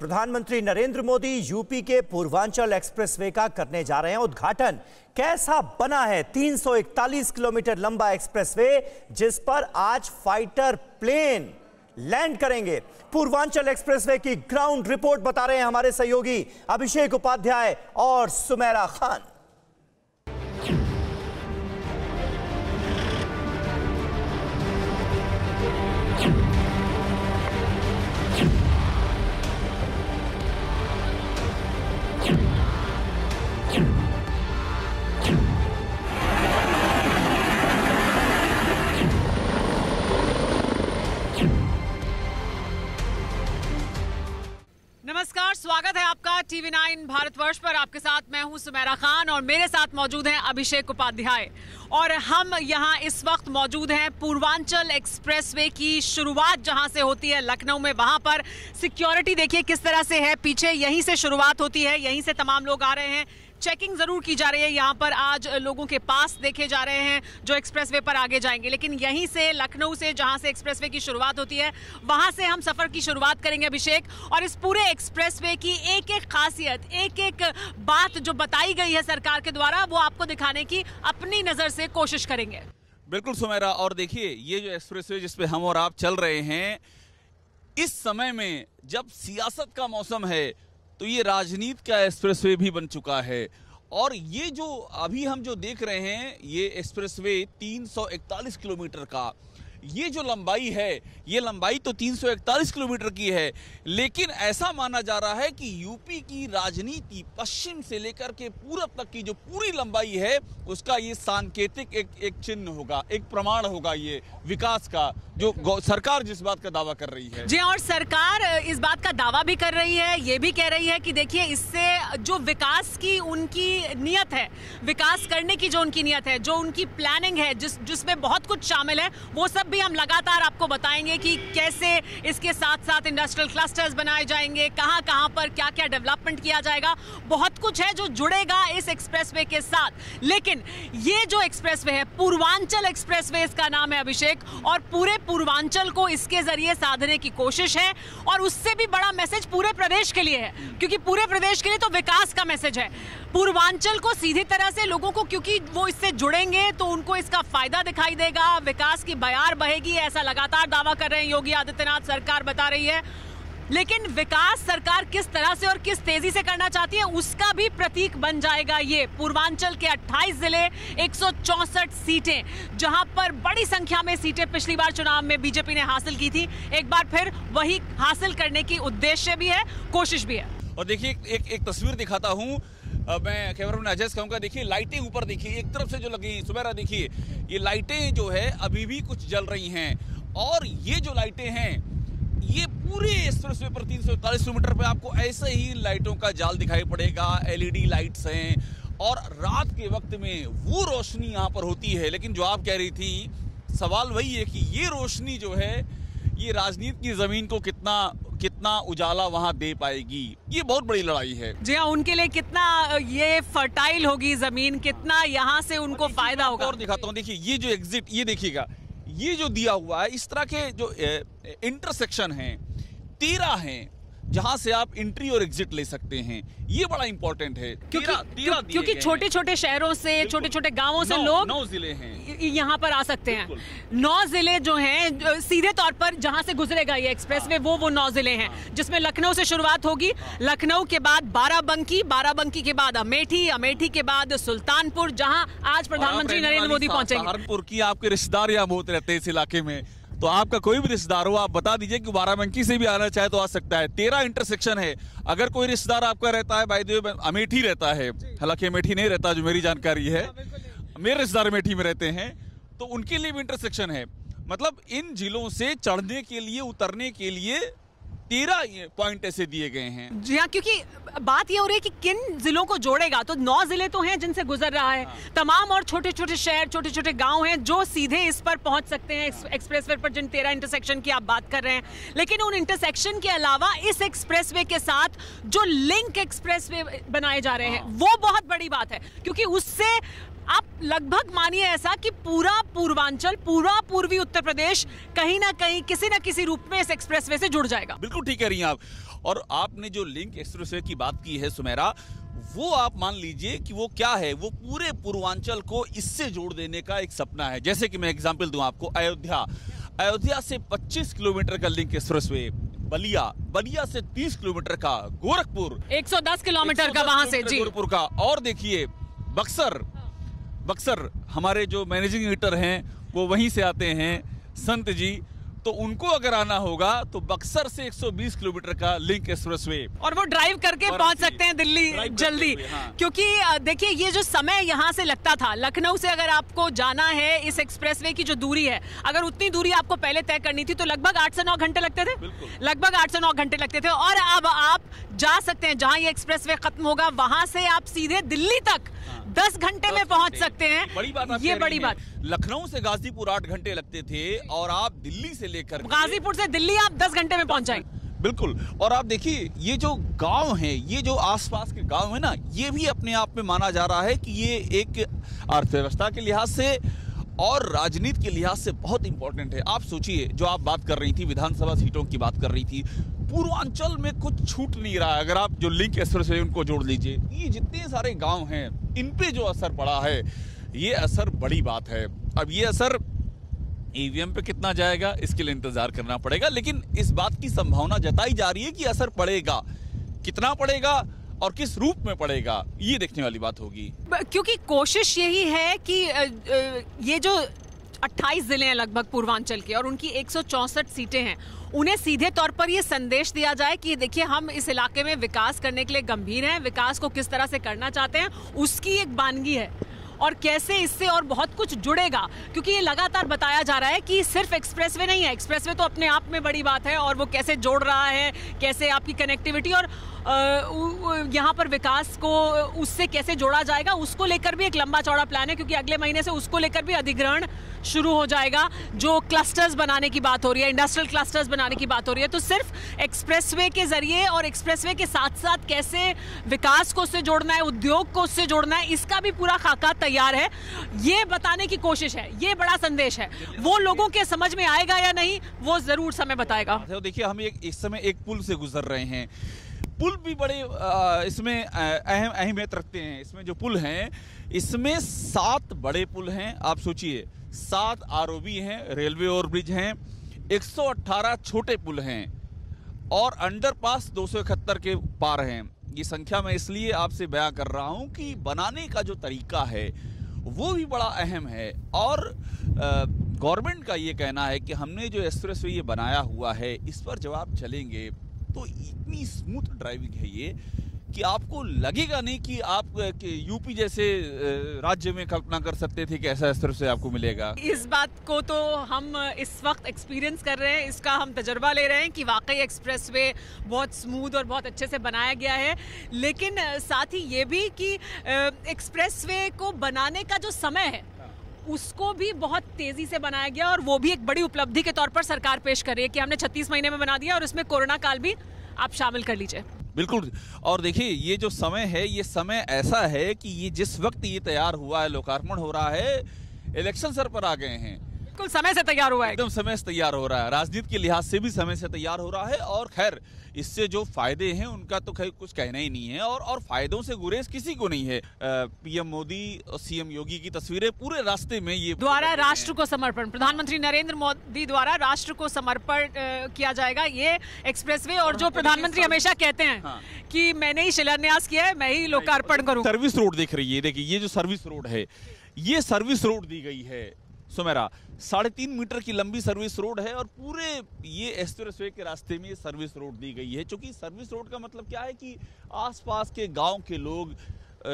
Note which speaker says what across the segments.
Speaker 1: प्रधानमंत्री नरेंद्र मोदी यूपी के पूर्वांचल एक्सप्रेसवे का करने जा रहे हैं उद्घाटन। कैसा बना है 341 किलोमीटर लंबा एक्सप्रेसवे, जिस पर आज फाइटर प्लेन लैंड करेंगे। पूर्वांचल एक्सप्रेसवे की ग्राउंड रिपोर्ट बता रहे हैं हमारे सहयोगी अभिषेक उपाध्याय और सुमेरा खान।
Speaker 2: नमस्कार, स्वागत है आपका टीवी 9 भारतवर्ष पर। आपके साथ मैं हूं सुमेरा खान और मेरे साथ मौजूद हैं अभिषेक उपाध्याय। और हम यहां इस वक्त मौजूद हैं पूर्वांचल एक्सप्रेसवे की शुरुआत जहां से होती है लखनऊ में। वहां पर सिक्योरिटी देखिए किस तरह से है, पीछे यहीं से शुरुआत होती है, यहीं से तमाम लोग आ रहे हैं। चेकिंग जरूर की जा रही है यहाँ पर, आज लोगों के पास देखे जा रहे हैं जो एक्सप्रेसवे पर आगे जाएंगे, लेकिन यहीं से लखनऊ से जहाँ से एक्सप्रेसवे की शुरुआत होती है वहाँ से हम सफर की शुरुआत करेंगे अभिषेक। और इस पूरे एक्सप्रेसवे की एक एक खासियत, एक एक बात जो बताई गई है सरकार के द्वारा, वो आपको दिखाने की अपनी नजर से कोशिश करेंगे।
Speaker 3: बिल्कुल सुमेरा, और देखिए ये जो एक्सप्रेसवे जिस पे हम और आप चल रहे हैं, इस समय में जब सियासत का मौसम है तो ये राजनीति का एक्सप्रेसवे भी बन चुका है। और ये जो अभी हम जो देख रहे हैं, ये एक्सप्रेसवे 341 किलोमीटर का, ये जो लंबाई है, ये लंबाई तो 341 किलोमीटर की है, लेकिन ऐसा माना जा रहा है कि यूपी की राजनीति पश्चिम से लेकर के पूरब तक की जो पूरी लंबाई है, उसका ये सांकेतिक एक चिन्ह होगा, एक प्रमाण होगा ये विकास का, जो सरकार जिस बात का दावा कर रही है।
Speaker 2: जी, और सरकार इस बात का दावा भी कर रही है, ये भी कह रही है कि देखिए इससे जो विकास की उनकी नियत है, विकास करने की जो उनकी नियत है, जो उनकी प्लानिंग है, जिसमें बहुत कुछ शामिल है, वो सब भी हम लगातार आपको बताएंगे कि कैसे इसके साथ साथ इंडस्ट्रियल क्लस्टर्स बनाए जाएंगे, कहां पर क्या क्या डेवलपमेंट किया जाएगा। बहुत कुछ है जो जुड़ेगा इस एक्सप्रेसवे के साथ। लेकिन ये जो एक्सप्रेसवे है, पूर्वांचल एक्सप्रेसवे इसका नाम है अभिषेक, और पूरे पूर्वांचल को इसके जरिए साधने की कोशिश है। और उससे भी बड़ा मैसेज पूरे प्रदेश के लिए है, क्योंकि पूरे प्रदेश के लिए तो विकास का मैसेज है। पूर्वांचल को सीधी तरह से लोगों को, क्योंकि वो इससे जुड़ेंगे तो उनको इसका फायदा दिखाई देगा, विकास की बयार बहेगी, ऐसा लगातार दावा कर रहे हैं योगी आदित्यनाथ सरकार बता रही है। लेकिन विकास सरकार किस तरह से और किस तेजी से करना चाहती है, उसका भी प्रतीक बन जाएगा ये पूर्वांचल के 28 जिले, 164 सीटें, जहां पर बड़ी संख्या में सीटें पिछली बार चुनाव में बीजेपी ने हासिल की थी। एक बार फिर वही हासिल करने की उद्देश्य भी है, कोशिश भी है।
Speaker 3: और देखिए एक तस्वीर दिखाता हूं, मैं कैमरामैन अजय से कहूंगा, देखिए लाइटें ऊपर देखिए, एक तरफ से जो लगी सुमेरा, देखिए ये लाइटें जो है अभी भी कुछ जल रही हैं। और ये जो लाइटें हैं, ये पूरे एक्सप्रेसवे पर 341 किलोमीटर पे आपको ऐसे ही लाइटों का जाल दिखाई पड़ेगा। एलईडी लाइट्स हैं और रात के वक्त में वो रोशनी यहाँ पर होती है। लेकिन जो आप कह रही थी, सवाल वही है कि ये रोशनी जो है, ये राजनीति की जमीन को कितना उजाला वहां दे पाएगी। ये बहुत बड़ी लड़ाई है।
Speaker 2: जी हाँ, उनके लिए कितना ये फर्टाइल होगी जमीन, कितना यहाँ से उनको फायदा होगा।
Speaker 3: और दिखाता हूँ, देखिए ये जो एग्जिट, ये देखिएगा, ये जो दिया हुआ है, इस तरह के जो इंटरसेक्शन हैं 13 हैं, जहां से आप एंट्री और एग्जिट ले सकते हैं। ये बड़ा इंपॉर्टेंट है,
Speaker 2: क्योंकि छोटे छोटे शहरों से, छोटे छोटे गांवों से लोग
Speaker 3: 9 जिले हैं
Speaker 2: यहाँ पर आ सकते हैं। 9 जिले जो हैं सीधे तौर पर जहां से गुजरेगा ये एक्सप्रेसवे, वो 9 जिले हैं, जिसमें लखनऊ से शुरुआत होगी। लखनऊ के बाद बाराबंकी के बाद अमेठी के बाद सुल्तानपुर, जहां आज प्रधानमंत्री नरेंद्र मोदी पहुंचेंगे।
Speaker 3: सहारनपुर की आपके रिश्तेदार यहाँ बहुत रहते हैं इस इलाके में, तो आपका कोई भी रिश्तेदार हो, आप बता दीजिए कि बाराबंकी से भी आना चाहे तो आ सकता है। 13 इंटरसेक्शन है। अगर कोई रिश्तेदार आपका रहता है, बाय द वे अमेठी रहता है, हालांकि अमेठी नहीं रहता जो मेरी जानकारी है, मेरे रिश्तेदार अमेठी में रहते हैं, तो उनके लिए भी इंटरसेक्शन है। मतलब इन जिलों से चढ़ने के लिए, उतरने के लिए 13 पॉइंट ऐसे दिए गए हैं।
Speaker 2: जी हाँ, क्योंकि बात ये हो रही है कि किन जिलों को जोड़ेगा, तो 9 जिले तो हैं जिनसे गुजर रहा है, तमाम और छोटे छोटे शहर, छोटे छोटे गांव हैं जो सीधे इस पर पहुंच सकते हैं, एक्सप्रेसवे पर, जिन 13 इंटरसेक्शन की आप बात कर रहे हैं। लेकिन उन इंटरसेक्शन के अलावा इस एक्सप्रेसवे के साथ जो लिंक एक्सप्रेसवे बनाए जा रहे हैं, वो बहुत बड़ी बात है, क्योंकि उससे आप लगभग मानिए ऐसा कि पूरा पूर्वांचल, पूरा पूर्वी उत्तर प्रदेश कहीं ना कहीं किसी ना किसी रूप में इस एक्सप्रेसवे से जुड़ जाएगा।
Speaker 3: बिल्कुल ठीक कह रही हैं आप। और आपने जो लिंक एक्सप्रेसवे की बात की है सुमेरा, वो आप मान लीजिए कि वो क्या है, वो पूरे पूर्वांचल को इससे जोड़ देने का एक सपना है। जैसे कि मैं एग्जांपल दूं आपको, अयोध्या से 25 किलोमीटर का लिंक एक्सप्रेसवे, बलिया से 30 किलोमीटर का, गोरखपुर
Speaker 2: 110 किलोमीटर का वहां से जी,
Speaker 3: गोरखपुर का। और देखिए बक्सर हमारे जो मैनेजिंग एडिटर हैं वो वहीं से आते हैं, संत जी, तो उनको अगर आना होगा तो बक्सर से 120 किलोमीटर का लिंक एक्सप्रेसवे,
Speaker 2: और वो ड्राइव करके पहुंच सकते हैं दिल्ली जल्दी।
Speaker 3: हाँ।
Speaker 2: क्योंकि देखिए ये जो समय यहां से लगता था, लखनऊ से अगर आपको जाना है, इस एक्सप्रेसवे की जो दूरी है, अगर उतनी दूरी आपको पहले तय करनी थी तो लगभग 8 से 9 घंटे लगते थे, लगभग 8 से 9 घंटे लगते थे। और अब आप जा सकते हैं, जहां ये एक्सप्रेसवे खत्म होगा वहां से आप सीधे दिल्ली तक 10 घंटे में पहुंच सकते हैं।
Speaker 3: बड़ी बात,
Speaker 2: ये बड़ी बात।
Speaker 3: लखनऊ से गाजीपुर 8 घंटे लगते थे और आप दिल्ली से लेकर
Speaker 2: गाजीपुर से दिल्ली आप 10 घंटे में पहुंच जाएंगे।
Speaker 3: बिल्कुल। और आप देखिए ये जो गांव हैं, ये जो आसपास के गांव है ना, ये भी अपने आप में माना जा रहा है कि ये एक अर्थव्यवस्था के लिहाज से और राजनीति के लिहाज से बहुत इंपॉर्टेंट है। आप सोचिए, जो आप बात कर रही थी, विधानसभा सीटों की बात कर रही थी, पूर्वांचल में कुछ छूट नहीं रहा है। अगर आप जो लिंक एक्सप्रेसवे उनको जोड़ लीजिए, ये जितने सारे गांव हैं इन पे जो असर पड़ा है, ये असर बड़ी बात है। अब ये असर ईवीएम पे कितना जाएगा इसके लिए इंतजार करना पड़ेगा, लेकिन इस बात की संभावना जताई जा रही है कि असर पड़ेगा। कितना पड़ेगा और किस रूप में पड़ेगा, ये देखने वाली बात होगी।
Speaker 2: क्योंकि कोशिश यही है कि ये जो 28 जिले हैं लगभग पूर्वांचल के और उनकी 164 सीटें हैं, उन्हें सीधे तौर पर ये संदेश दिया जाए कि देखिए हम इस इलाके में विकास करने के लिए गंभीर हैं, विकास को किस तरह से करना चाहते हैं उसकी एक बानगी है, और कैसे इससे और बहुत कुछ जुड़ेगा। क्योंकि ये लगातार बताया जा रहा है कि सिर्फ एक्सप्रेसवे नहीं है, एक्सप्रेसवे तो अपने आप में बड़ी बात है और वो कैसे जोड़ रहा है, कैसे आपकी कनेक्टिविटी और यहाँ पर विकास को उससे कैसे जोड़ा जाएगा, उसको लेकर भी एक लंबा चौड़ा प्लान है। क्योंकि अगले महीने से उसको लेकर भी अधिग्रहण शुरू हो जाएगा। जो क्लस्टर्स बनाने की बात हो रही है, इंडस्ट्रियल क्लस्टर्स बनाने की बात हो रही है, तो सिर्फ एक्सप्रेसवे के जरिए और एक्सप्रेसवे के साथ साथ कैसे विकास को उससे जोड़ना है, उद्योग को उससे जोड़ना है, इसका भी पूरा खाका तैयार है। ये बताने की कोशिश है, ये बड़ा संदेश है। वो लोगों के समझ में आएगा या नहीं, वो जरूर समय बताएगा।
Speaker 3: देखिए हम इस समय एक पुल से गुजर रहे हैं। पुल भी बड़े इसमें अहमियत रखते हैं। इसमें जो पुल हैं, इसमें 7 बड़े पुल हैं। आप सोचिए, 7 आरओबी हैं, रेलवे ओवरब्रिज हैं, 118 छोटे पुल हैं और अंडरपास 271 के पार हैं। ये संख्या मैं इसलिए आपसे बयां कर रहा हूं कि बनाने का जो तरीका है वो भी बड़ा अहम है। और गवर्नमेंट का ये कहना है कि हमने जो एक्सप्रेसवे ये बनाया हुआ है, इस पर जब आप चलेंगे तो इतनी स्मूथ ड्राइविंग है ये कि आपको लगेगा नहीं कि आप यूपी जैसे राज्य में कल्पना कर सकते थे कि ऐसा एक्सप्रेसवे आपको मिलेगा।
Speaker 2: इस बात को तो हम इस वक्त एक्सपीरियंस कर रहे हैं, इसका हम तजर्बा ले रहे हैं कि वाकई एक्सप्रेसवे बहुत स्मूथ और बहुत अच्छे से बनाया गया है। लेकिन साथ ही ये भी कि एक्सप्रेसवे को बनाने का जो समय है उसको भी बहुत तेजी से बनाया गया, और वो भी एक बड़ी उपलब्धि के तौर पर सरकार पेश कर रही है कि हमने 36 महीने में बना दिया, और इसमें कोरोना काल भी आप शामिल कर लीजिए।
Speaker 3: बिल्कुल। और देखिए ये जो समय है, ये समय ऐसा है कि ये जिस वक्त ये तैयार हुआ है, लोकार्पण हो रहा है, इलेक्शन सर पर आ गए हैं,
Speaker 2: बिल्कुल समय से तैयार हुआ है,
Speaker 3: एकदम समय से तैयार हो रहा है, राजनीति के लिहाज से भी समय से तैयार हो रहा है। और खैर इससे जो फायदे हैं उनका तो खैर कुछ कहना ही नहीं है, और फायदों से गुरेज किसी को नहीं है। पीएम मोदी और सीएम योगी की तस्वीरें पूरे रास्ते में ये
Speaker 2: द्वारा राष्ट्र को समर्पण, प्रधानमंत्री नरेंद्र मोदी द्वारा राष्ट्र को समर्पण किया जाएगा ये एक्सप्रेसवे। और जो प्रधानमंत्री हमेशा कहते हैं कि मैंने ही शिलान्यास किया है, मैं ही लोकार्पण करूं।
Speaker 3: सर्विस रोड देख रही है, देखिए ये जो सर्विस रोड है, ये सर्विस रोड दी गई है सुमेरा, 3.5 मीटर की लंबी सर्विस रोड है, और पूरे ये एक्सप्रेसवे के रास्ते में ये सर्विस रोड दी गई है। क्योंकि सर्विस रोड का मतलब क्या है कि आसपास के गांव के लोग,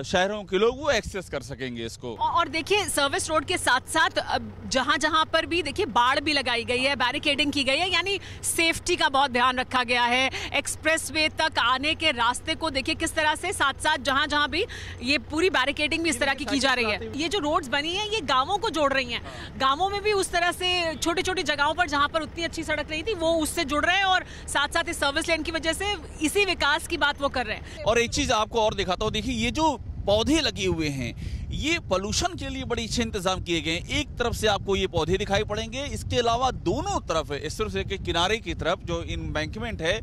Speaker 3: शहरों के लोग वो एक्सेस कर सकेंगे इसको।
Speaker 2: और देखिए सर्विस रोड के साथ साथ जहां जहां पर भी देखिए बाड़ भी लगाई गई है, बैरिकेडिंग की गई है, यानी सेफ्टी का बहुत ध्यान रखा गया है। एक्सप्रेसवे तक आने के रास्ते को देखिए किस तरह से साथ साथ जहां जहां भी ये पूरी बैरिकेडिंग भी इस तरह की जा रही है। ये जो रोड्स बनी है ये गांवों को जोड़ रही हैं, गांवों में भी उस तरह से छोटी छोटी जगहों पर जहां पर उतनी अच्छी सड़क नहीं थी वो उससे जुड़ रहे हैं, और साथ साथ इस सर्विस लेन की वजह से इसी विकास की बात वो कर रहे हैं।
Speaker 3: और एक चीज आपको और दिखाता हूँ, देखिए ये जो पौधे लगे हुए हैं, ये पोल्यूशन के लिए बड़े अच्छे इंतजाम किए गए हैं। एक तरफ से आपको ये पौधे दिखाई पड़ेंगे, इसके अलावा दोनों तरफ एक्सप्रेसवे के किनारे की तरफ जो एम्बैंकमेंट है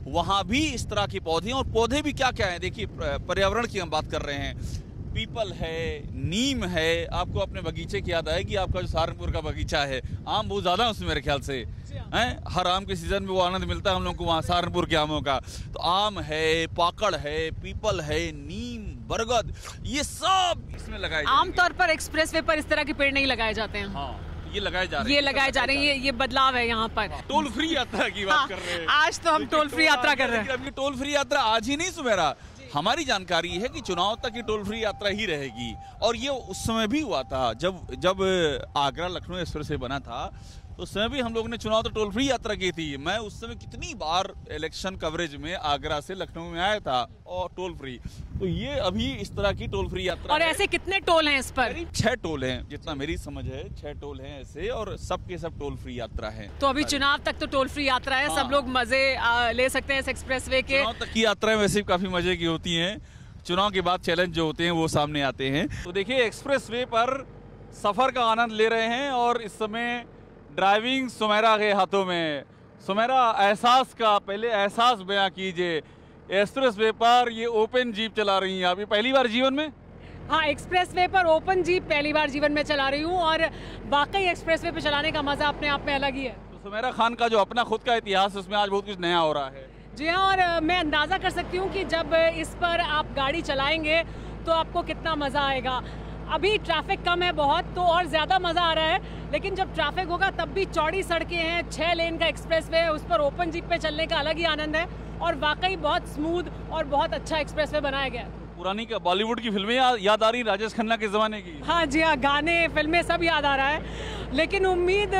Speaker 3: वहां भी इस तरह के पौधे, और पौधे भी क्या क्या है देखिए, पर्यावरण की हम बात कर रहे हैं, पीपल है, नीम है। आपको अपने बगीचे की याद आएगी, आपका जो सहारनपुर का बगीचा है, आम बहुत ज्यादा है उसमें मेरे ख्याल से हैं, हर आम के सीजन में वो आनंद मिलता है हम लोग को वहाँ सहारनपुर के आमों का। तो आम है, पाकड़ है, पीपल है, नीम, बरगद, ये सब इसमें लगाए।
Speaker 2: आमतौर पर एक्सप्रेसवे पर इस तरह के पेड़ नहीं लगाए जाते हैं।
Speaker 3: हाँ, ये लगाए जा रहे हैं,
Speaker 2: ये लगाए जा रहे हैं, ये बदलाव है यहाँ पर।
Speaker 3: टोल फ्री यात्रा की बात कर रहे हैं।
Speaker 2: आज तो हम टोल फ्री यात्रा कर रहे हैं।
Speaker 3: अभी टोल फ्री यात्रा आज ही नहीं सुमेरा, हमारी जानकारी है कि चुनाव तक की टोल फ्री यात्रा ही रहेगी। और ये उस समय भी हुआ था जब आगरा लखनऊ एक्सप्रेसवे बना था, तो उस समय भी हम लोगों ने चुनाव तो टोल फ्री यात्रा की थी। मैं उस समय कितनी बार इलेक्शन कवरेज में आगरा से लखनऊ में आया था, और टोल फ्री। तो ये अभी इस तरह की टोल फ्री यात्रा
Speaker 2: और ऐसे कितने टोल हैं इस पर?
Speaker 3: करीब 6 टोल हैं, जितना मेरी समझ है 6 टोल हैं ऐसे, और सबके सब टोल फ्री यात्रा है।
Speaker 2: तो अभी चुनाव तक तो टोल फ्री यात्रा है। सब लोग मजे ले सकते हैं इस एक्सप्रेसवे के।
Speaker 3: चुनाव तक की यात्राएं वैसे भी काफी मजे की होती हैं, चुनाव के बाद चैलेंज जो होते हैं वो सामने आते हैं। तो देखिए, एक्सप्रेसवे पर सफर का आनंद ले रहे हैं, और इस समय ड्राइविंग सुमेरा के हाथों में। सुमेरा, एहसास का पहले एहसास बयां कीजिए, एक्सप्रेसवे पर ये ओपन जीप चला रही हैं आप, ये पहली बार जीवन में?
Speaker 2: हाँ, एक्सप्रेसवे पर ओपन जीप पहली बार जीवन में चला रही हूँ, और वाकई एक्सप्रेसवे पे चलाने का मजा अपने आप में अलग ही है।
Speaker 3: तो सुमेरा खान का जो अपना खुद का इतिहास है, उसमें आज बहुत कुछ नया हो रहा है।
Speaker 2: जी हाँ, और मैं अंदाज़ा कर सकती हूँ कि जब इस पर आप गाड़ी चलाएंगे तो आपको कितना मज़ा आएगा। अभी ट्रैफिक कम है बहुत, तो और ज़्यादा मज़ा आ रहा है, लेकिन जब ट्रैफिक होगा तब भी चौड़ी सड़कें हैं, 6 लेन का एक्सप्रेसवे है, उस पर ओपन जीप पे चलने का अलग ही आनंद है, और वाकई बहुत स्मूथ और बहुत अच्छा एक्सप्रेसवे बनाया गया है।
Speaker 3: पुरानी का बॉलीवुड की फिल्में याद आ रही, राजेश खन्ना के ज़माने की?
Speaker 2: हाँ जी हाँ, गाने, फिल्में सब याद आ रहा है, लेकिन उम्मीद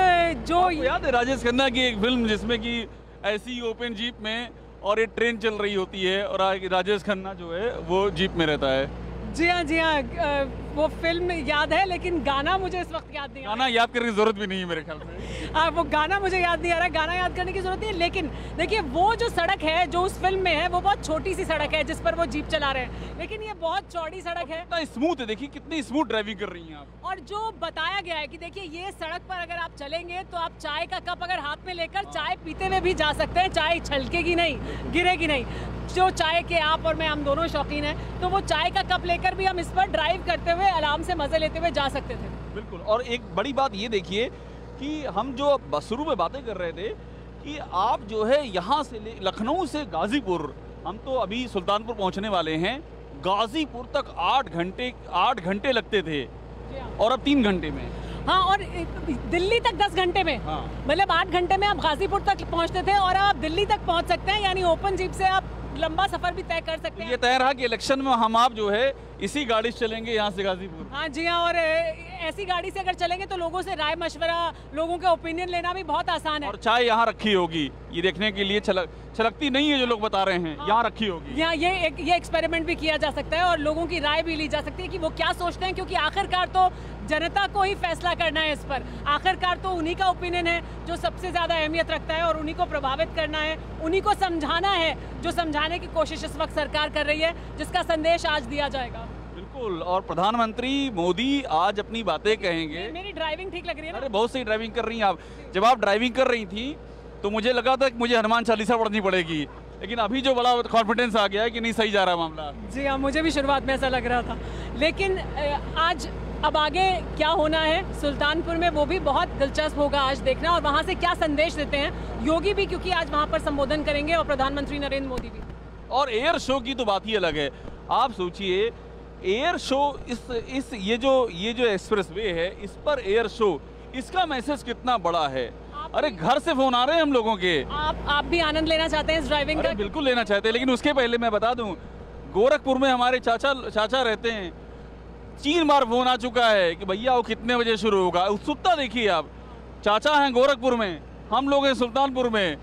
Speaker 2: जो
Speaker 3: याद है राजेश खन्ना की एक फिल्म जिसमें कि ऐसी ओपन जीप में और ये ट्रेन चल रही होती है, और राजेश खन्ना जो है वो जीप में रहता है।
Speaker 2: जी हाँ, वो फिल्म याद है, लेकिन गाना मुझे इस वक्त याद नहीं आ रहा।
Speaker 3: गाना याद करने की जरूरत भी नहीं है मेरे ख्याल से।
Speaker 2: वो गाना मुझे याद नहीं आ रहा, गाना याद करने की जरूरत नहीं है। लेकिन देखिए, वो जो सड़क है जो उस फिल्म में है, वो बहुत छोटी सी सड़क है जिस पर वो जीप चला रहे हैं, लेकिन ये बहुत चौड़ी सड़क है।
Speaker 3: कितना स्मूथ है, देखिए कितनी स्मूथ ड्राइविंग कर रही हैं आप।
Speaker 2: और जो बताया गया है कि देखिए, ये सड़क पर अगर आप चलेंगे तो आप चाय का कप अगर हाथ में लेकर चाय पीते हुए भी जा सकते हैं, चाय छलकेगी नहीं, गिरेगी नहीं। जो चाय के आप और मैं, हम दोनों शौकीन हैं, तो वो चाय का कप लेकर भी हम इस पर ड्राइव करते हुए आराम से मजे लेते हुए जा सकते थे।
Speaker 3: बिल्कुल। और एक बड़ी बात ये देखिए कि हम जो शुरू में बातें कर रहे थे कि आप जो है यहाँ से लखनऊ से गाजीपुर, हम तो अभी सुल्तानपुर पहुँचने वाले हैं, गाजीपुर तक 8 घंटे लगते थे, और अब 3 घंटे में।
Speaker 2: हाँ, और दिल्ली तक 10 घंटे में।
Speaker 3: हाँ।
Speaker 2: मतलब 8 घंटे में आप गाजीपुर तक पहुँचते थे, और आप दिल्ली तक पहुँच सकते हैं, यानी ओपन जीप से आप लंबा सफर भी तय कर सकते हैं।
Speaker 3: ये तय रहा कि इलेक्शन में हम आप जो है इसी गाड़ी से चलेंगे यहाँ से गाजीपुर।
Speaker 2: हाँ जी हाँ, और ऐसी गाड़ी से अगर चलेंगे तो लोगों से राय मशवरा, लोगों के ओपिनियन लेना भी बहुत आसान है।
Speaker 3: और चाय यहाँ रखी होगी, ये देखने के लिए छलकती नहीं है जो लोग बता रहे हैं। हाँ। यहाँ रखी होगी।
Speaker 2: यहाँ ये एक्सपेरिमेंट भी किया जा सकता है, और लोगों की राय भी ली जा सकती है कि वो क्या सोचते हैं, क्योंकि आखिरकार तो जनता को ही फैसला करना है इस पर। आखिरकार तो उन्हीं का ओपिनियन है जो सबसे ज़्यादा अहमियत रखता है, और उन्हीं को प्रभावित करना है, उन्हीं को समझाना है, जो समझाने की कोशिश इस वक्त सरकार कर रही है, जिसका संदेश आज दिया जाएगा।
Speaker 3: बिल्कुल। और प्रधानमंत्री मोदी आज अपनी बातें कहेंगे।
Speaker 2: मेरी ड्राइविंग ठीक लग रही है ना?
Speaker 3: अरे बहुत सही ड्राइविंग कर रही हैं आप। जब आप ड्राइविंग कर रही थी तो मुझे लगा था कि मुझे हनुमान चालीसा पढ़नी पड़ेगी, लेकिन अभी जो बड़ा कॉन्फिडेंस आ गया है कि नहीं, सही जा रहा मामला।
Speaker 2: जी हाँ, मुझे भी शुरुआत में ऐसा लग रहा था, लेकिन आज अब आगे क्या होना है सुल्तानपुर में, वो भी बहुत दिलचस्प होगा आज देखना, और वहाँ से क्या संदेश देते हैं योगी भी, क्योंकि आज वहाँ पर संबोधन करेंगे, और प्रधानमंत्री नरेंद्र मोदी भी।
Speaker 3: और एयर शो की तो बात ही अलग है। आप सोचिए, एयर शो, ये जो एक्सप्रेसवे है, इस पर एयर शो, इसका मैसेज कितना बड़ा है। अरे घर से फोन आ रहे हैं हम लोगों के।
Speaker 2: आप भी आनंद लेना चाहते हैं इस ड्राइविंग का?
Speaker 3: बिल्कुल लेना चाहते हैं, लेकिन उसके पहले मैं बता दूं, गोरखपुर में हमारे चाचा रहते हैं, 3 बार फोन आ चुका है कि भैया वो कितने बजे शुरू होगा। उत्सुकता देखिए आप, चाचा हैं गोरखपुर में, हम लोग हैं सुल्तानपुर में,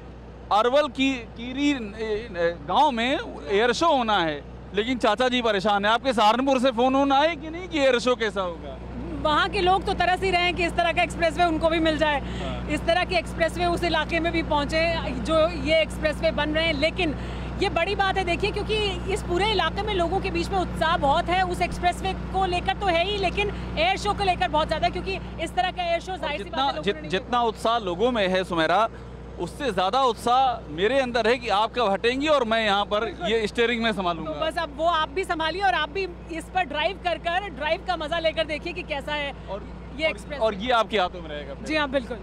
Speaker 3: अरवल की कीरी गांव में एयर शो होना है, लेकिन चाचा जी परेशान है। आपके सहारनपुर से फोन होना है कि नहीं कि एयर शो कैसा होगा?
Speaker 2: वहाँ के लोग तो तरस ही रहे हैं कि इस तरह का एक्सप्रेसवे उनको भी मिल जाए। हाँ। इस तरह के एक्सप्रेसवे उस इलाके में भी पहुँचे जो ये एक्सप्रेसवे बन रहे हैं, लेकिन ये बड़ी बात है देखिए, क्योंकि इस पूरे इलाके में लोगों के बीच में उत्साह बहुत है उस एक्सप्रेसवे को लेकर तो है ही, लेकिन एयर शो को लेकर बहुत ज्यादा, क्योंकि इस तरह का एयर शो जाहिर सी बात है
Speaker 3: जितना उत्साह लोगों में है सुमेरा, उससे ज्यादा उत्साह मेरे अंदर है कि आप कब हटेंगी और मैं यहाँ पर ये स्टीयरिंग में संभालूंगा।
Speaker 2: तो बस अब वो आप भी संभालिए और आप भी इस पर ड्राइव कर ड्राइव का मजा लेकर देखिए कि कैसा है ये एक्सप्रेस,
Speaker 3: और ये आपके हाथों में रहेगा।
Speaker 2: जी हाँ बिल्कुल।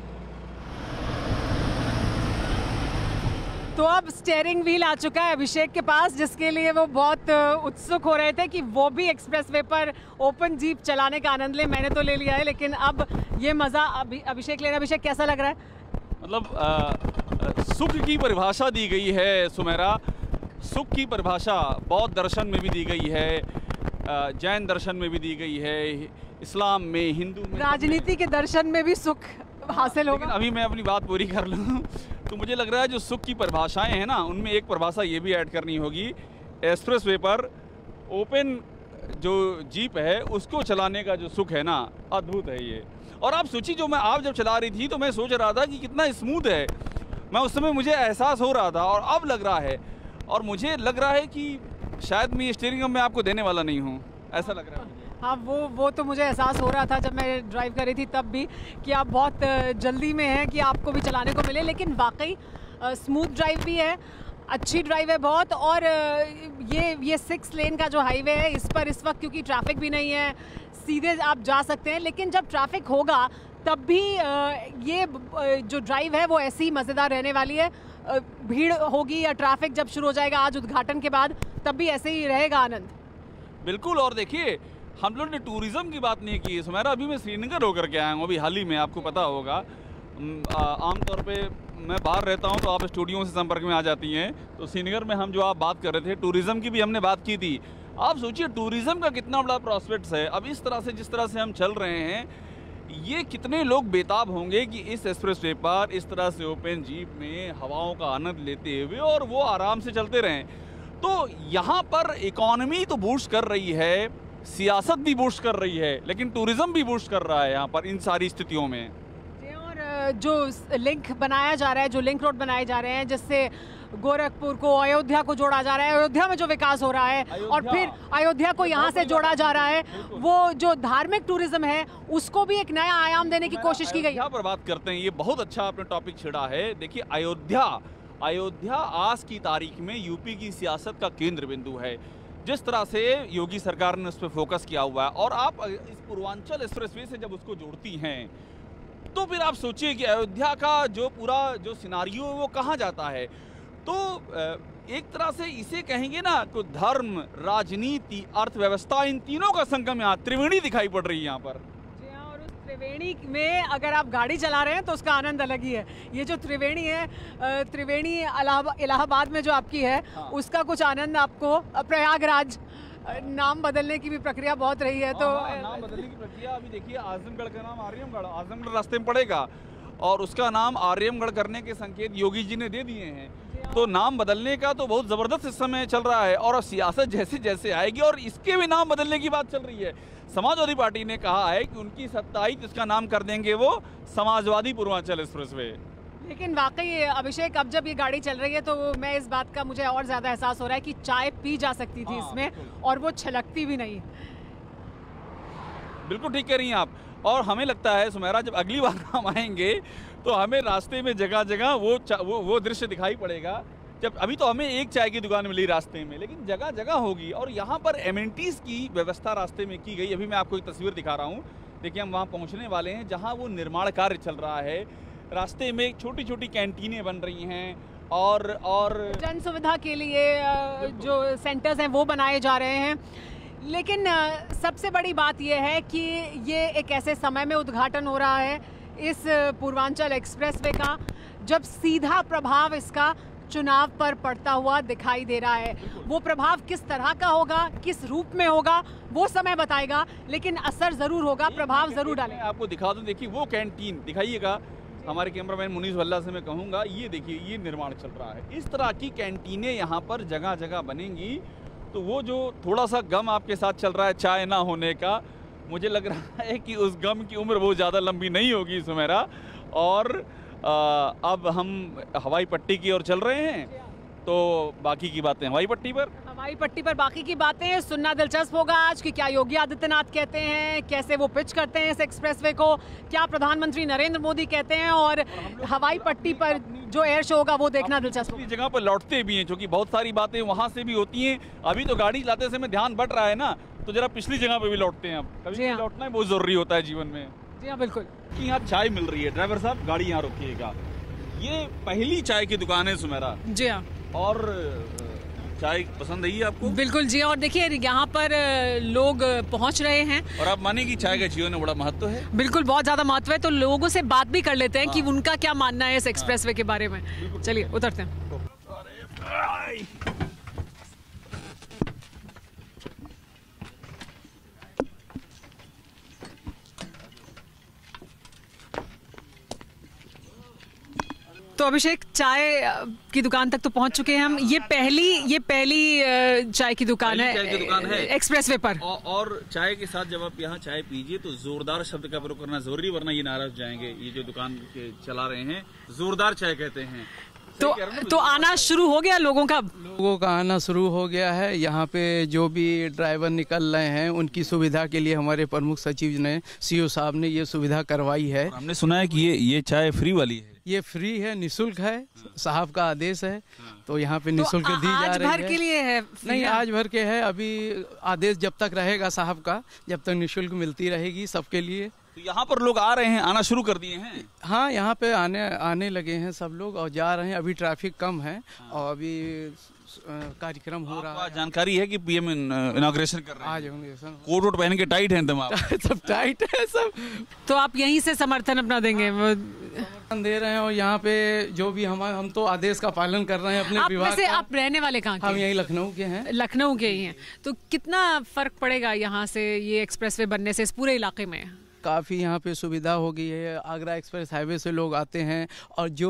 Speaker 2: तो अब स्टीयरिंग व्हील आ चुका है अभिषेक के पास, जिसके लिए वो बहुत उत्सुक हो रहे थे कि वो भी एक्सप्रेसवे पर ओपन जीप चलाने का आनंद ले। मैंने तो ले लिया है, लेकिन अब ये मजा अभिषेक ले रहा है। अभिषेक कैसा लग रहा है?
Speaker 3: मतलब सुख की परिभाषा दी गई है सुमेरा, सुख की परिभाषा बौद्ध दर्शन में भी दी गई है, जैन दर्शन में भी दी गई है, इस्लाम में, हिंदू में,
Speaker 2: राजनीति के दर्शन में भी सुख हासिल होगा।
Speaker 3: अभी मैं अपनी बात पूरी कर लूँ तो मुझे लग रहा है जो सुख की परिभाषाएं हैं ना, उनमें एक परिभाषा ये भी ऐड करनी होगी, एक्सप्रेसवे पर ओपन जो जीप है उसको चलाने का जो सुख है ना, अद्भुत है ये। और आप सोचिए, जो आप जब चला रही थी तो मैं सोच रहा था कि कितना स्मूथ है, मैं उस समय मुझे एहसास हो रहा था, और अब लग रहा है, और मुझे लग रहा है कि शायद मैं स्टीयरिंग मैं आपको देने वाला नहीं हूँ, ऐसा लग रहा है।
Speaker 2: हाँ, वो तो मुझे एहसास हो रहा था जब मैं ड्राइव कर रही थी तब भी, कि आप बहुत जल्दी में हैं कि आपको भी चलाने को मिले, लेकिन वाकई स्मूथ ड्राइव भी है, अच्छी ड्राइव है बहुत। और ये 6 लेन का जो हाईवे है, इस पर इस वक्त क्योंकि ट्रैफिक भी नहीं है, सीधे आप जा सकते हैं, लेकिन जब ट्रैफिक होगा तब भी ये जो ड्राइव है वो ऐसी ही मज़ेदार रहने वाली है। भीड़ होगी या ट्रैफिक जब शुरू हो जाएगा आज उद्घाटन के बाद, तब भी ऐसे ही रहेगा आनंद।
Speaker 3: बिल्कुल। और देखिए, हम लोग ने टूरिज्म की बात नहीं की सुमेरा, अभी मैं श्रीनगर होकर के आया हूँ अभी हाल ही में, आपको पता होगा। आमतौर पे मैं बाहर रहता हूँ तो आप स्टूडियो से संपर्क में आ जाती हैं, तो श्रीनगर में हम जो आप बात कर रहे थे टूरिज्म की भी हमने बात की थी। आप सोचिए टूरिज्म का कितना बड़ा प्रॉस्पेक्ट्स है। अब इस तरह से जिस तरह से हम चल रहे हैं, ये कितने लोग बेताब होंगे कि इस एक्सप्रेसवे पर इस तरह से ओपन जीप में हवाओं का आनंद लेते हुए और वो आराम से चलते रहें। तो यहाँ पर इकॉनमी तो बूस्ट कर रही है, सियासत भी बूस्ट कर रही है, लेकिन टूरिज्म भी बूस्ट कर रहा है यहाँ पर इन सारी स्थितियों में।
Speaker 2: और जो लिंक बनाया जा रहा है, जो लिंक रोड बनाए जा रहे हैं, जिससे गोरखपुर को, अयोध्या को जोड़ा जा रहा है, अयोध्या में जो विकास हो रहा है, और फिर अयोध्या को यहाँ से जोड़ा जा रहा है, वो जो धार्मिक टूरिज्म है उसको भी एक नया आयाम देने की कोशिश की गई।
Speaker 3: यहाँ पर बात करते हैं, ये बहुत अच्छा आपने टॉपिक छेड़ा है। देखिए, अयोध्या आज की तारीख में यूपी की सियासत का केंद्र बिंदु है। जिस तरह से योगी सरकार ने उस पर फोकस किया हुआ है, और आप इस पूर्वांचल एक्सप्रेसवे से जब उसको जोड़ती हैं तो फिर आप सोचिए कि अयोध्या का जो पूरा जो सिनारियो है वो कहाँ जाता है। तो एक तरह से इसे कहेंगे ना तो धर्म, राजनीति, अर्थव्यवस्था, इन तीनों का संगम यहाँ त्रिवेणी दिखाई पड़ रही है यहाँ पर।
Speaker 2: जी हाँ, और उस त्रिवेणी में अगर आप गाड़ी चला रहे हैं तो उसका आनंद अलग ही है। ये जो त्रिवेणी है, त्रिवेणी इलाहाबाद में जो आपकी है, हाँ। उसका कुछ आनंद आपको, प्रयागराज नाम बदलने की भी प्रक्रिया बहुत रही है। तो
Speaker 3: नाम बदलने की प्रक्रिया अभी देखिए, आजमगढ़ का नाम आजमगढ़ रास्ते में पड़ेगा, और उसका नाम आर्यमगढ़ करने के संकेत योगी जी ने दे दिए हैं। तो नाम बदलने का तो बहुत ज़बरदस्त इस समय चल रहा है, और सियासत जैसे जैसे आएगी और इसके भी नाम बदलने की बात चल रही है। समाजवादी पार्टी ने कहा है कि उनकी सत्ता आई तो इसका नाम कर देंगे वो समाजवादी पूर्वांचल एक्सप्रेसवे।
Speaker 2: लेकिन वाकई अभिषेक, अब जब ये गाड़ी चल रही है तो मैं इस बात का मुझे और ज़्यादा एहसास हो रहा है कि चाय पी जा सकती थी इसमें, और वो छलकती भी नहीं।
Speaker 3: बिल्कुल ठीक कह रही हैं आप। और हमें लगता है सुमेरा, जब अगली बार हम आएंगे तो हमें रास्ते में जगह जगह वो दृश्य दिखाई पड़ेगा। जब अभी तो हमें एक चाय की दुकान मिली रास्ते में, लेकिन जगह जगह होगी, और यहाँ पर एमिनिटीज़ की व्यवस्था रास्ते में की गई। अभी मैं आपको एक तस्वीर दिखा रहा हूँ, देखिए हम वहाँ पहुँचने वाले हैं जहाँ वो निर्माण कार्य चल रहा है। रास्ते में छोटी छोटी कैंटीनें बन रही हैं, और
Speaker 2: जन सुविधा के लिए जो सेंटर्स हैं वो बनाए जा रहे हैं। लेकिन सबसे बड़ी बात यह है कि ये एक ऐसे समय में उद्घाटन हो रहा है इस पूर्वांचल एक्सप्रेसवे का जब सीधा प्रभाव इसका चुनाव पर पड़ता हुआ दिखाई दे रहा है। वो प्रभाव किस तरह का होगा, किस रूप में होगा, वो समय बताएगा, लेकिन असर जरूर होगा, प्रभाव जरूर डालेगा।
Speaker 3: आपको दिखा दूं, देखिए वो कैंटीन दिखाइएगा, हमारे कैमरामैन मुनीस वल्ला से मैं कहूँगा, ये देखिए ये निर्माण चल रहा है। इस तरह की कैंटीनें यहाँ पर जगह जगह बनेंगी, तो वो जो थोड़ा सा गम आपके साथ चल रहा है चाय ना होने का, मुझे लग रहा है कि उस गम की उम्र बहुत ज़्यादा लंबी नहीं होगी सुमेरा। और अब हम हवाई पट्टी की ओर चल रहे हैं, तो बाकी की बातें हवाई पट्टी पर
Speaker 2: बाकी की बातें सुनना दिलचस्प होगा आज कि क्या योगी आदित्यनाथ कहते हैं, कैसे वो पिच करते हैं इस एक्सप्रेसवे को, क्या प्रधानमंत्री नरेंद्र मोदी कहते हैं, और हवाई पट्टी पर जो एयर शो होगा वो देखना दिलचस्प होगा।
Speaker 3: जगह पर लौटते भी हैं, क्योंकि बहुत सारी बातें वहाँ से भी होती हैं। अभी तो गाड़ी चलाते समय ध्यान बढ़ रहा है ना, तो जरा पिछली जगह पे भी लौटते हैं। अब कभी लौटना है बहुत जरूरी होता है जीवन में।
Speaker 2: जी हाँ, बिल्कुल।
Speaker 3: कि यहाँ चाय मिल रही है, ड्राइवर साहब गाड़ी यहाँ रोकिएगा। ये पहली चाय की दुकान है सुमेरा।
Speaker 2: जी हाँ।
Speaker 3: और चाय पसंद आई है आपको?
Speaker 2: बिल्कुल जी। और देखिए यहाँ पर लोग पहुँच रहे हैं।
Speaker 3: और आप माने कि चाय का जीवन में बड़ा महत्व है? बिल्कुल,
Speaker 2: बहुत ज्यादा महत्व है। तो लोगों से बात भी कर लेते हैं कि उनका क्या मानना है इस एक्सप्रेसवे के बारे में। चलिए उतरते हैं। तो अभिषेक, चाय की दुकान तक तो पहुंच चुके हैं हम। ये पहली चाय की दुकान है एक्सप्रेसवे पर।
Speaker 3: और चाय के साथ जब आप यहाँ चाय पीजिए तो जोरदार शब्द का प्रयोग करना जरूरी, वरना ये नाराज हो जाएंगे। ये जो दुकान के चला रहे हैं जोरदार चाय कहते हैं।
Speaker 2: तो आना शुरू हो गया लोगों का
Speaker 4: आना शुरू हो गया है। यहाँ पे जो भी ड्राइवर निकल रहे हैं उनकी सुविधा के लिए हमारे प्रमुख सचिव ने, सीओ साहब ने ये सुविधा करवाई है।
Speaker 3: हमने सुना है कि ये चाय फ्री वाली है।
Speaker 4: ये फ्री है, निःशुल्क है, साहब का आदेश है, तो यहाँ पे निःशुल्क दी जा रही है।
Speaker 2: आज भर के लिए है?
Speaker 4: नहीं, आज भर के है। अभी आदेश जब तक रहेगा साहब का, जब तक निःशुल्क मिलती रहेगी सबके लिए।
Speaker 3: तो यहाँ पर लोग आ रहे हैं, आना शुरू कर दिए हैं?
Speaker 4: हाँ, यहाँ पे आने लगे हैं सब लोग और जा रहे हैं। अभी ट्रैफिक कम है और अभी कार्यक्रम हो रहा है।
Speaker 3: जानकारी है कि पीएम इनॉग्रेशन कर रहे हैं?
Speaker 4: आज
Speaker 3: कोट वोट पहन के टाइट है एकदम आप?
Speaker 4: सब टाइट है सब।
Speaker 2: तो आप यहीं से समर्थन अपना देंगे?
Speaker 4: दे रहे हैं। और यहाँ पे जो भी हम तो आदेश का पालन कर रहे हैं अपने विभाग का।
Speaker 2: आप रहने वाले कहाँ के?
Speaker 4: हम यही लखनऊ के हैं।
Speaker 2: लखनऊ के ही हैं। तो कितना फर्क पड़ेगा यहाँ से ये एक्सप्रेसवे बनने से इस पूरे इलाके में?
Speaker 4: काफ़ी यहाँ पे सुविधा हो गई है। आगरा एक्सप्रेस हाईवे से लोग आते हैं और जो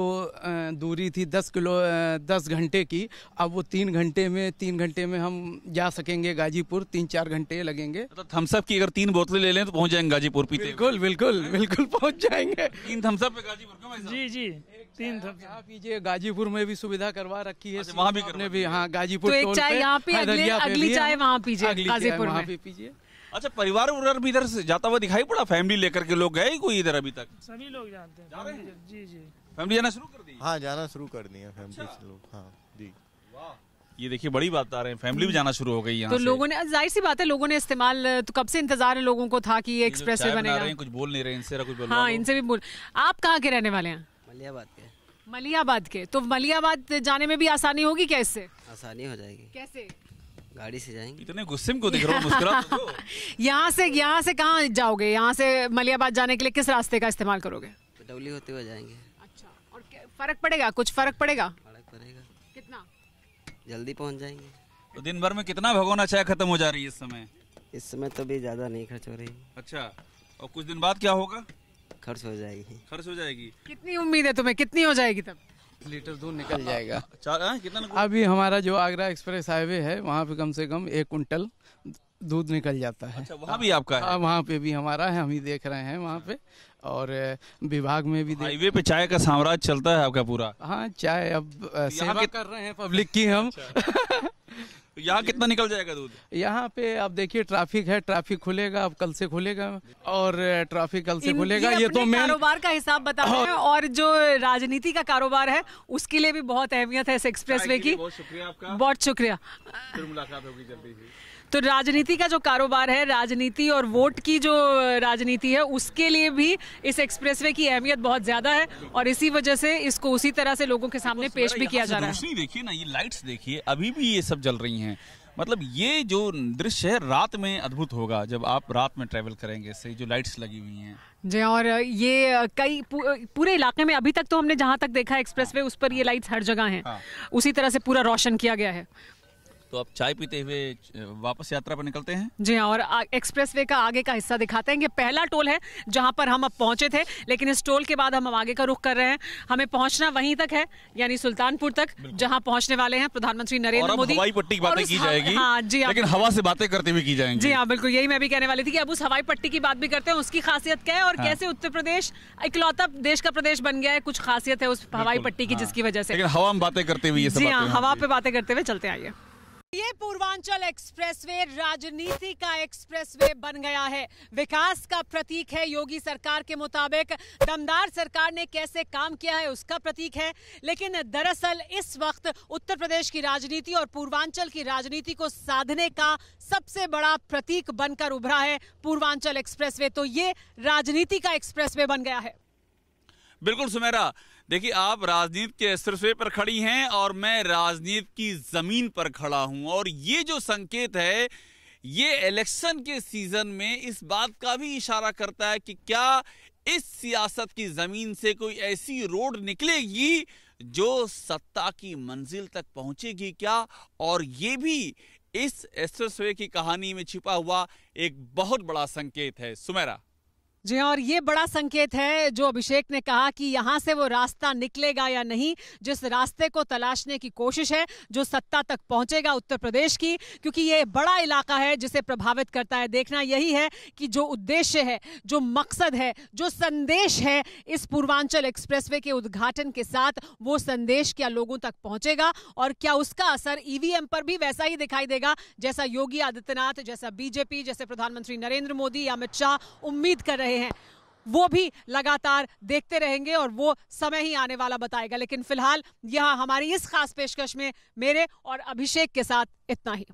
Speaker 4: दूरी थी 10 घंटे की, अब वो 3 घंटे में हम जा सकेंगे गाजीपुर। 3-4 घंटे लगेंगे।
Speaker 3: तो थम्सअप की अगर 3 बोतलें ले लें तो पहुँच जाएंगे गाजीपुर पीते?
Speaker 4: बिल्कुल पहुँच जाएंगे।
Speaker 3: 3 थम्सअप पे गाजीपुर?
Speaker 4: जी 3 थम्सअप पीजिए। गाजीपुर में भी सुविधा करवा रखी है।
Speaker 3: वहाँ भी करने भी?
Speaker 4: हाँ, गाजीपुर।
Speaker 2: तो एक चाय यहाँ पे, अगली चाय वहाँ पीजिए गाजीपुर में
Speaker 4: पीजिए।
Speaker 3: अच्छा, परिवार भी इधर से जाता हुआ दिखाई पड़ा? फैमिली लेकर के लोग गए कोई इधर अभी तक?
Speaker 5: सभी लोग जानते हैं।
Speaker 3: जा रहे हैं?
Speaker 5: जी।
Speaker 3: फैमिली जाना शुरू कर दी?
Speaker 6: हाँ, जाना शुरू कर दिया फैमिली से लोग। हाँ जी।
Speaker 3: वाह, ये देखिए बड़ी बात बता रहे हैं, फैमिली भी जाना शुरू हो गई यहाँ।
Speaker 2: तो लोगों ने, जाहिर सी बात है, लोगों ने इस्तेमाल तो कब से इंतजार है लोगों को था कि ये एक्सप्रेसवे बनेगा।
Speaker 3: कुछ बोल नहीं रहे, इनसे कुछ बोल।
Speaker 2: हाँ, इनसे भी बोल। आप कहाँ के रहने वाले हैं? मलियाबाद के। तो मलियाबाद जाने में भी आसानी होगी क्या? इससे
Speaker 7: आसानी हो जाएगी।
Speaker 2: कैसे?
Speaker 7: गाड़ी से जाएंगे।
Speaker 3: इतने गुस्से में क्यों दिख रहे हो? मुस्कुरा तो दो।
Speaker 2: यहाँ से कहाँ जाओगे? यहाँ से मलियाबाद जाने के लिए किस रास्ते का इस्तेमाल करोगे?
Speaker 7: पटौली होते हुए जाएंगे।
Speaker 2: अच्छा, और फर्क पड़ेगा? कुछ फर्क पड़ेगा? कितना?
Speaker 7: जल्दी पहुँच जाएंगे।
Speaker 3: तो दिन भर में कितना भगोना चाय खत्म हो जा रही है इस समय?
Speaker 7: तो भी ज्यादा नहीं खर्च हो रही।
Speaker 3: अच्छा, और कुछ दिन बाद क्या होगा?
Speaker 7: खर्च हो जाएगी।
Speaker 2: कितनी उम्मीद है तुम्हें? कितनी हो जाएगी तब?
Speaker 4: लीटर दूध निकल जाएगा।
Speaker 3: कितना?
Speaker 4: अभी हमारा जो आगरा एक्सप्रेस हाईवे है वहाँ पे कम से कम 1 कुंटल दूध निकल जाता है।
Speaker 3: अच्छा, वहाँ भी आपका है?
Speaker 4: वहाँ पे भी हमारा है, हम ही देख रहे हैं वहाँ पे। और विभाग में भी
Speaker 3: हाईवे पे चाय का साम्राज्य चलता है आपका पूरा?
Speaker 4: हाँ, चाय अब सेवा कर रहे हैं पब्लिक की हम।
Speaker 3: तो यहाँ कितना निकल जाएगा दूध?
Speaker 4: यहाँ पे अब देखिए ट्रैफिक है, ट्रैफिक खुलेगा, अब कल से खुलेगा और ट्रैफिक कल से खुलेगा। ये तो मेन
Speaker 2: कारोबार का हिसाब बता रहे हैं। और जो राजनीति का कारोबार है उसके लिए भी बहुत अहमियत है इस एक्सप्रेसवे की।
Speaker 3: बहुत शुक्रिया आपका।
Speaker 2: बहुत शुक्रिया।
Speaker 3: फिर मुलाकात होगी जल्दी ही।
Speaker 2: तो राजनीति का जो कारोबार है, राजनीति और वोट की जो राजनीति है, उसके लिए भी इस एक्सप्रेसवे की अहमियत बहुत ज्यादा है और इसी वजह से इसको उसी तरह से लोगों के सामने पेश भी किया जा रहा है।
Speaker 3: रोशनी देखिए ना, ये लाइट्स देखिए, अभी भी ये सब जल रही हैं। मतलब ये जो दृश्य है रात में अद्भुत होगा जब आप रात में ट्रैवल करेंगे, इससे जो लाइट्स लगी हुई हैं
Speaker 2: जी। और ये कई पूरे इलाके में अभी तक तो हमने जहाँ तक देखा एक्सप्रेसवे उस पर ये लाइट्स हर जगह हैं। उसी तरह से पूरा रोशन किया गया है।
Speaker 3: तो अब चाय पीते हुए वापस यात्रा पर निकलते हैं।
Speaker 2: जी हाँ, और एक्सप्रेसवे का आगे का हिस्सा दिखाते हैं। ये पहला टोल है जहां पर हम अब पहुंचे थे, लेकिन इस टोल के बाद हम आगे का रुख कर रहे हैं। हमें पहुंचना वहीं तक है, यानी सुल्तानपुर तक, जहां पहुंचने वाले हैं प्रधानमंत्री नरेंद्र मोदी।
Speaker 3: हवाई पट्टी की बातें की जाएगी।
Speaker 2: हाँ जी,
Speaker 3: लेकिन हवा से बातें करते हुए की जाएंगी।
Speaker 2: जी हाँ, बिल्कुल यही मैं भी कहने वाली थी कि अब उस हवाई पट्टी की बात भी करते हैं, उसकी खासियत क्या है और कैसे उत्तर प्रदेश इकलौता देश का प्रदेश बन गया है। कुछ खासियत है उस हवाई पट्टी की जिसकी वजह से।
Speaker 3: लेकिन हवा में बातें करते हुए ये सब
Speaker 2: जी हाँ, हवा पे बातें करते हुए चलते आइए। ये पूर्वांचल एक्सप्रेसवे राजनीति का एक्सप्रेसवे बन गया है, विकास का प्रतीक है। योगी सरकार के मुताबिक दमदार सरकार ने कैसे काम किया है उसका प्रतीक है। लेकिन दरअसल इस वक्त उत्तर प्रदेश की राजनीति और पूर्वांचल की राजनीति को साधने का सबसे बड़ा प्रतीक बनकर उभरा है पूर्वांचल एक्सप्रेसवे। तो ये राजनीति का एक्सप्रेसवे बन गया है।
Speaker 3: बिल्कुल सुमेरा, देखिए आप राजनीति के एक्सप्रेसवे पर खड़ी हैं और मैं राजनीति की जमीन पर खड़ा हूं, और ये जो संकेत है ये इलेक्शन के सीजन में इस बात का भी इशारा करता है कि क्या इस सियासत की जमीन से कोई ऐसी रोड निकलेगी जो सत्ता की मंजिल तक पहुंचेगी क्या। और ये भी इस एक्सप्रेसवे की कहानी में छिपा हुआ एक बहुत बड़ा संकेत है सुमेरा।
Speaker 2: जी हाँ, और ये बड़ा संकेत है जो अभिषेक ने कहा कि यहां से वो रास्ता निकलेगा या नहीं, जिस रास्ते को तलाशने की कोशिश है जो सत्ता तक पहुंचेगा उत्तर प्रदेश की, क्योंकि ये बड़ा इलाका है जिसे प्रभावित करता है। देखना यही है कि जो उद्देश्य है, जो मकसद है, जो संदेश है इस पूर्वांचल एक्सप्रेसवे के उद्घाटन के साथ, वो संदेश क्या लोगों तक पहुंचेगा और क्या उसका असर ईवीएम पर भी वैसा ही दिखाई देगा जैसा योगी आदित्यनाथ, जैसा बीजेपी, जैसे प्रधानमंत्री नरेंद्र मोदी या अमित शाह उम्मीद कर रहे हैं। वो भी लगातार देखते रहेंगे और वो समय ही आने वाला बताएगा। लेकिन फिलहाल यहां हमारी इस खास पेशकश में मेरे और अभिषेक के साथ इतना ही।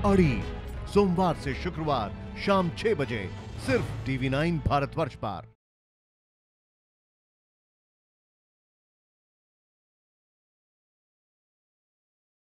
Speaker 5: अड़ी सोमवार से शुक्रवार शाम 6 बजे सिर्फ TV9 भारतवर्ष पर।